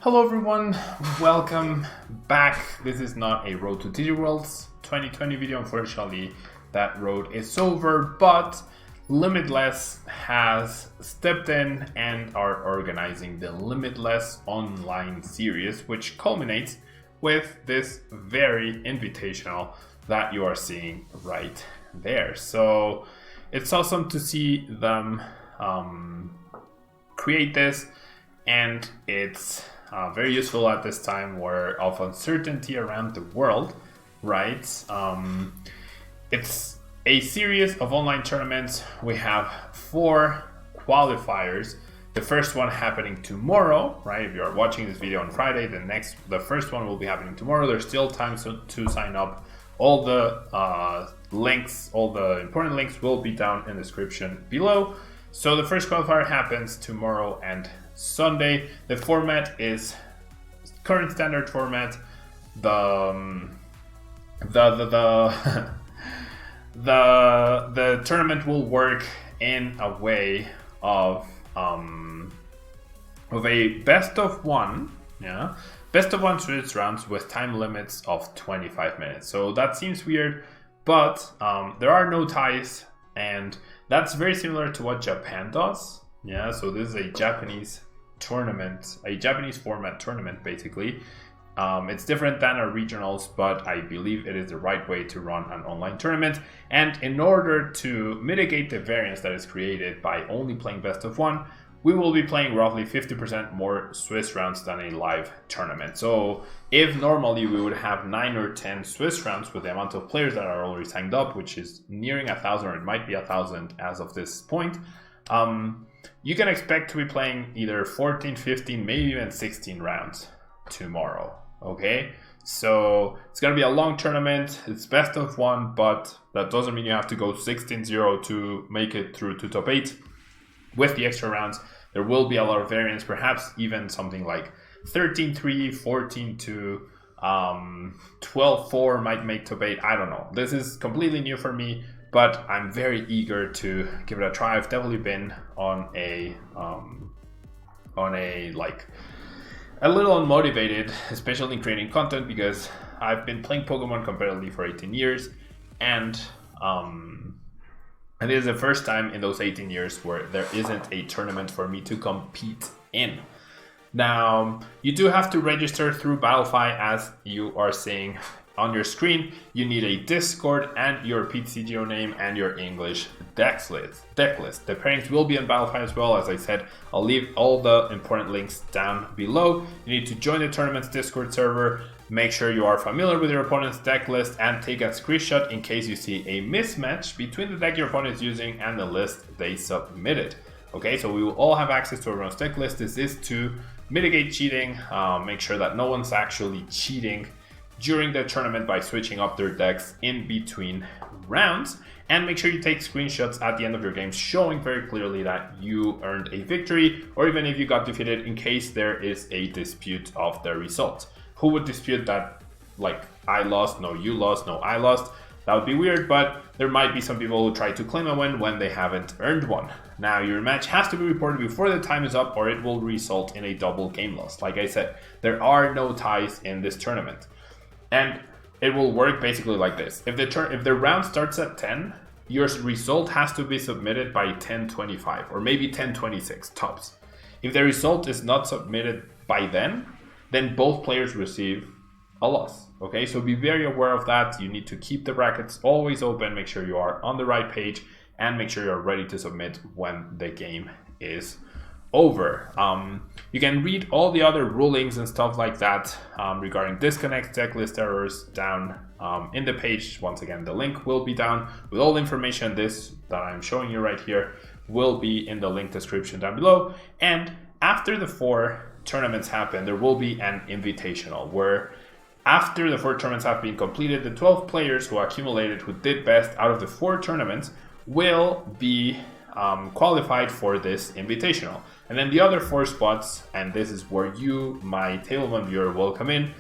Hello everyone, welcome back. This is not a Road to DigiWorlds 2020 video, unfortunately that road is over, but Limitless has stepped in and are organizing the Limitless online series, which culminates with this very invitational that you are seeing right there. So it's awesome to see them create this, and it's very useful at this time where of uncertainty around the world, right? It's a series of online tournaments. We have 4 qualifiers. The first one happening tomorrow, right? If you are watching this video on Friday, the first one will be happening tomorrow. There's still time to sign up. All the links, all the important links will be down in the description below. So the first qualifier happens tomorrow and Sunday. The format is current standard format. The the tournament will work in a way of a best of one, best of one Swiss rounds with time limits of 25 minutes. So that seems weird, but there are no ties, and that's very similar to what Japan does. So this is a Japanese tournament, a Japanese format tournament, basically. It's different than our regionals, but I believe it is the right way to run an online tournament. And in order to mitigate the variance that is created by only playing best of one, we will be playing roughly 50% more Swiss rounds than a live tournament. So if normally we would have 9 or 10 Swiss rounds with the amount of players that are already signed up, which is nearing 1,000, or it might be 1,000 as of this point, you can expect to be playing either 14, 15, maybe even 16 rounds tomorrow. Okay, so it's gonna be a long tournament. It's best of one, but that doesn't mean you have to go 16-0 to make it through to top 8. With the extra rounds, there will be a lot of variance, perhaps even something like 13-3, 14-2, 12-4 might make top 8. I don't know. This is completely new for me, but I'm very eager to give it a try. I've definitely been on a a little unmotivated, especially in creating content, because I've been playing Pokemon competitively for 18 years, and it is the first time in those 18 years where there isn't a tournament for me to compete in. Now, you do have to register through Battlefy, as you are seeing on your screen. You need a Discord and your PTCGO name and your English deck list. The pairings will be on Battlefy as well. As I said, I'll leave all the important links down below. You need to join the tournament's Discord server. Make sure you are familiar with your opponent's deck list and take a screenshot in case you see a mismatch between the deck your opponent is using and the list they submitted. Okay, so we will all have access to everyone's deck list. This is to mitigate cheating, make sure that no one's actually cheating during the tournament by switching up their decks in between rounds, and make sure you take screenshots at the end of your game showing very clearly that you earned a victory, or even if you got defeated, in case there is a dispute of the result. Who would dispute that? Like, I lost, no you lost, no I lost. That would be weird, but there might be some people who try to claim a win when they haven't earned one. Now, your match has to be reported before the time is up, or it will result in a double game loss. Like I said, there are no ties in this tournament. And it will work basically like this. If the round starts at 10, your result has to be submitted by 10:25 or maybe 10:26 tops. If the result is not submitted by then both players receive a loss. Okay, so be very aware of that. You need to keep the brackets always open, make sure you are on the right page, and make sure you're ready to submit when the game is over. You can read all the other rulings and stuff like that regarding disconnects, checklist errors down in the page. Once again, the link will be down with all the information. This that I'm showing you right here will be in the link description down below. And after the 4 tournaments happen, there will be an invitational where, after the 4 tournaments have been completed, the 12 players who accumulated, who did best out of the 4 tournaments, will be qualified for this invitational. And then the other 4 spots, and this is where you, my Tableman viewer, will come in,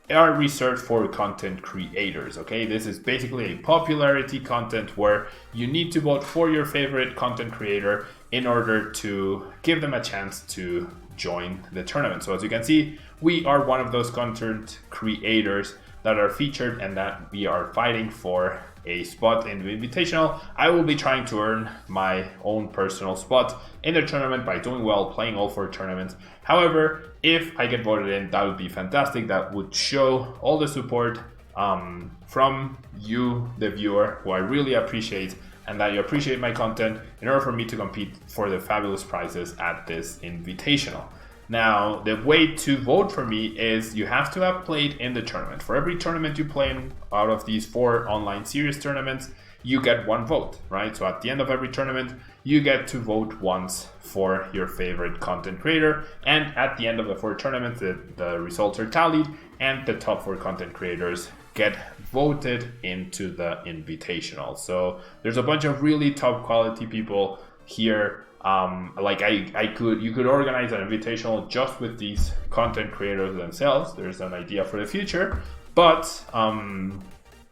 are reserved for content creators. Okay, this is basically a popularity content where you need to vote for your favorite content creator in order to give them a chance to join the tournament. So as you can see, we are one of those content creators that are featured and that we are fighting for a spot in the Invitational. I will be trying to earn my own personal spot in the tournament by doing well, playing all 4 tournaments. However, if I get voted in, that would be fantastic. That would show all the support from you, the viewer, who I really appreciate, and that you appreciate my content in order for me to compete for the fabulous prizes at this Invitational. Now, the way to vote for me is you have to have played in the tournament. For every tournament you play in out of these 4 online series tournaments, you get 1 vote, right? So at the end of every tournament, you get to vote once for your favorite content creator. And at the end of the 4 tournaments, the results are tallied and the top 4 content creators get voted into the Invitational. So there's a bunch of really top quality people here. You could organize an Invitational just with these content creators themselves. There's an idea for the future, but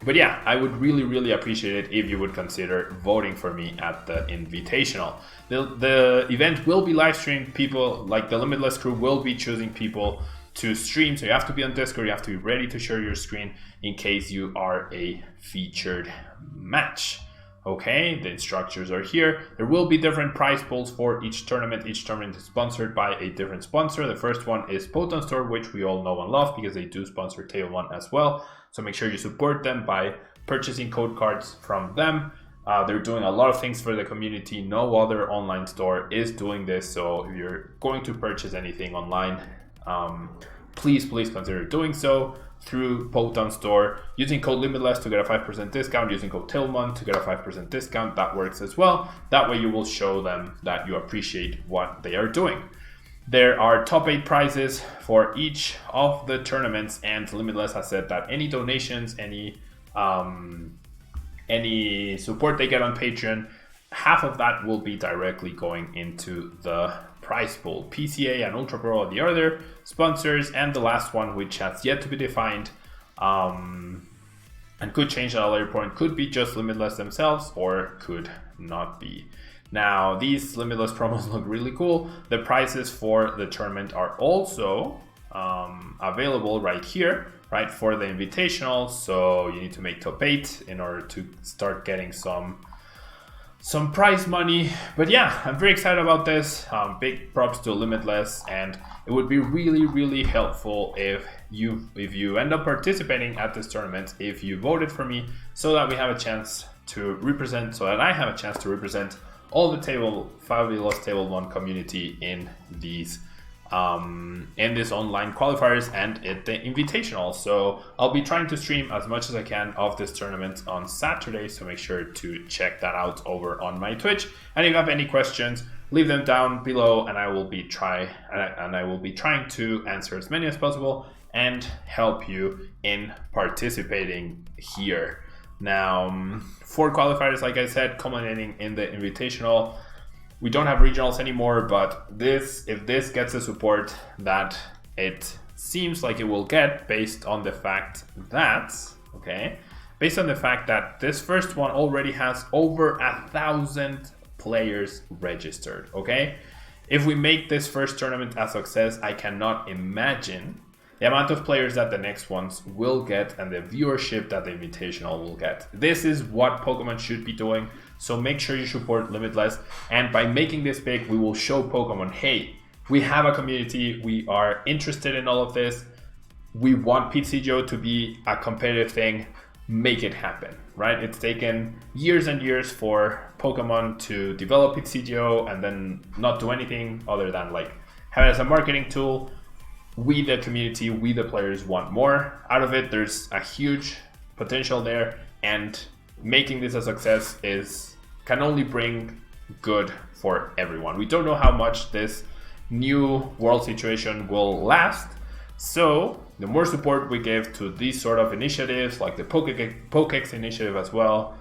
yeah, I would really appreciate it if you would consider voting for me at the Invitational. The event will be live streamed. People like the Limitless crew will be choosing people to stream, so you have to be on Discord. You have to be ready to share your screen in case you are a featured match. Okay, the instructions are here. There will be different prize pools for each tournament. Each tournament is sponsored by a different sponsor. The first one is Potent Store, which we all know and love because they do sponsor Table 1 as well. So make sure you support them by purchasing code cards from them. They're doing a lot of things for the community. No other online store is doing this. So if you're going to purchase anything online, please consider doing so through Potent Store using code Limitless to get a 5% discount, using code Tillman to get a 5% discount. That works as well. That way you will show them that you appreciate what they are doing. There are top 8 prizes for each of the tournaments, and Limitless has said that any donations, any support they get on Patreon, half of that will be directly going into the prize pool. PCA and Ultra Pro are the other sponsors, and the last one, which has yet to be defined and could change at a later point, could be just Limitless themselves or could not be. Now, these Limitless promos look really cool. The prizes for the tournament are also available right here, right, for the Invitational. So you need to make top 8 in order to start getting some prize money. But yeah, I'm very excited about this. Big props to Limitless, and it would be really helpful if you end up participating at this tournament, if you voted for me, so that we have a chance to represent, so that I have a chance to represent all the fabulous Table 1 community in these in this online qualifiers and at the Invitational. So I'll be trying to stream as much as I can of this tournament on Saturday, so make sure to check that out over on my Twitch. And if you have any questions, leave them down below, and I will be trying to answer as many as possible and help you in participating here. Now, 4 qualifiers, like I said, culminating in the Invitational. We don't have regionals anymore, but if this gets the support that it seems like it will get, based on the fact that this first one already has over 1,000 players registered. Okay, if we make this first tournament a success, I cannot imagine the amount of players that the next ones will get and the viewership that the Invitational will get. This is what Pokemon should be doing. So make sure you support Limitless, and by making this big, we will show Pokemon, hey, we have a community, we are interested in all of this, we want PCGO to be a competitive thing, make it happen, right? It's taken years and years for Pokemon to develop PCGO and then not do anything other than like have it as a marketing tool. We, the community, we, the players, want more out of it. There's a huge potential there, and making this a success can only bring good for everyone. We don't know how much this new world situation will last, so the more support we give to these sort of initiatives, like the Pokex initiative as well,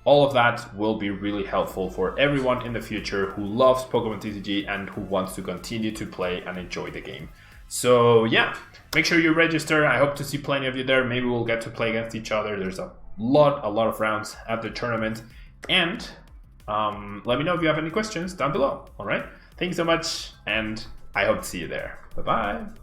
all of that will be really helpful for everyone in the future who loves Pokemon TCG and who wants to continue to play and enjoy the game. So yeah, make sure you register. I hope to see plenty of you there. Maybe we'll get to play against each other. There's a lot of rounds at the tournament. And Let me know if you have any questions down below. All right. Thanks so much, and I hope to see you there. Bye-bye.